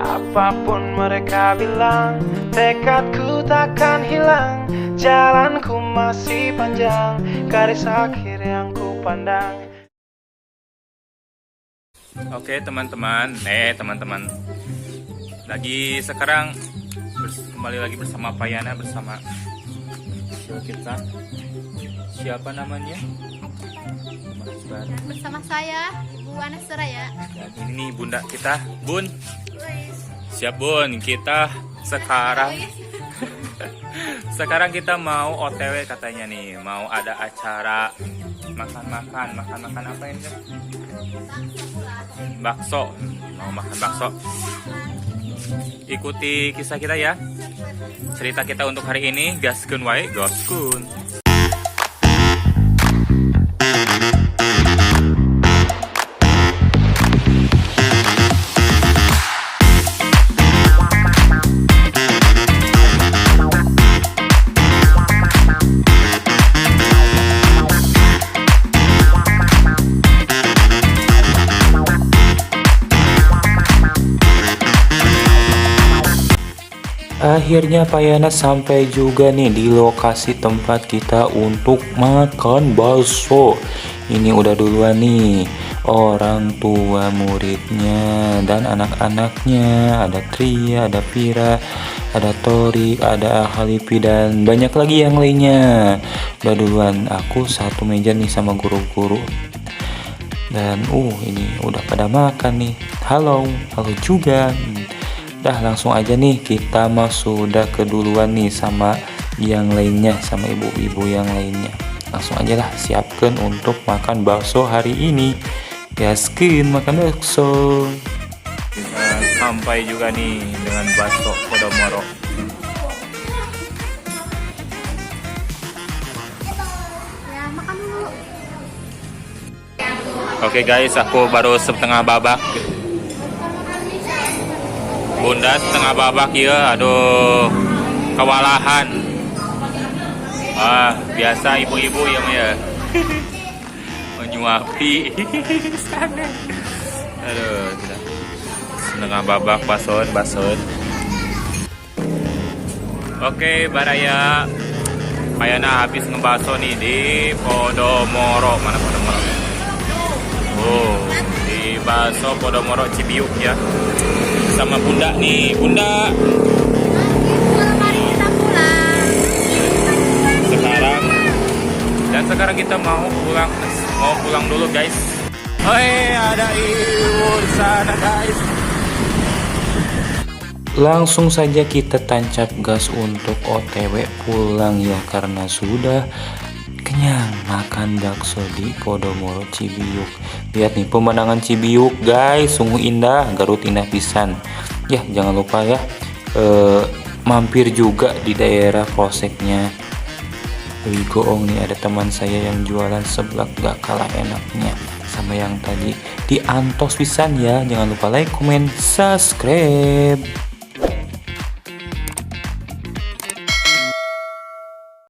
Apapun mereka bilang, tekadku takkan hilang. Jalanku masih panjang, garis akhir yang ku pandang. Oke teman-teman, lagi sekarang kembali lagi bersama Payana, bersama kita. Siapa namanya? Bersama saya, Bu Anas Suraya. Dan ini bunda kita, Bun. Siap Bun, kita sekarang kita mau OTW katanya nih, mau ada acara makan apa ini? Bakso, mau makan bakso. Ikuti kisah kita ya. Cerita kita untuk hari ini, gaskeun wae, goskun. Akhirnya Payana sampai juga nih di lokasi tempat kita untuk makan bakso. Ini udah duluan nih orang tua muridnya dan anak-anaknya. Ada Tria, ada Vira, ada Torik, ada Halipi dan banyak lagi yang lainnya. Udah duluan, aku satu meja nih sama guru-guru. Dan ini udah pada makan nih. Halo juga. Dah langsung aja nih, kita mah sudah keduluan nih sama yang lainnya, sama ibu-ibu yang lainnya. Langsung aja lah, siapkan untuk makan bakso hari ini. Gaskeun makan bakso. Sampai juga nih dengan bakso Podomoro. Ya, makan dulu. Oke guys, aku baru setengah babak. Bunda setengah babak ya, aduh kewalahan. Biasa ibu-ibu ya menyuapi. Aduh, setengah babak bason. Oke, baraya Payana habis ngebaso nih di Podomoro. Mana Podomoro? Di Baso Podomoro Cibiuk ya. Sama bunda nih, bunda. Mari kita pulang. Sekarang kita mau pulang dulu guys. Ada ibu di sana guys. Langsung saja kita tancap gas untuk OTW pulang ya, karena sudah kenyang makan bakso di Podomoro Cibiuk. Lihat nih pemandangan Cibiuk guys, sungguh indah, Garut indah pisan. Ya jangan lupa ya, mampir juga di daerah Polseknya. Goong nih, ada teman saya yang jualan seblak gak kalah enaknya sama yang tadi di Antos pisan ya. Jangan lupa like, comment, subscribe.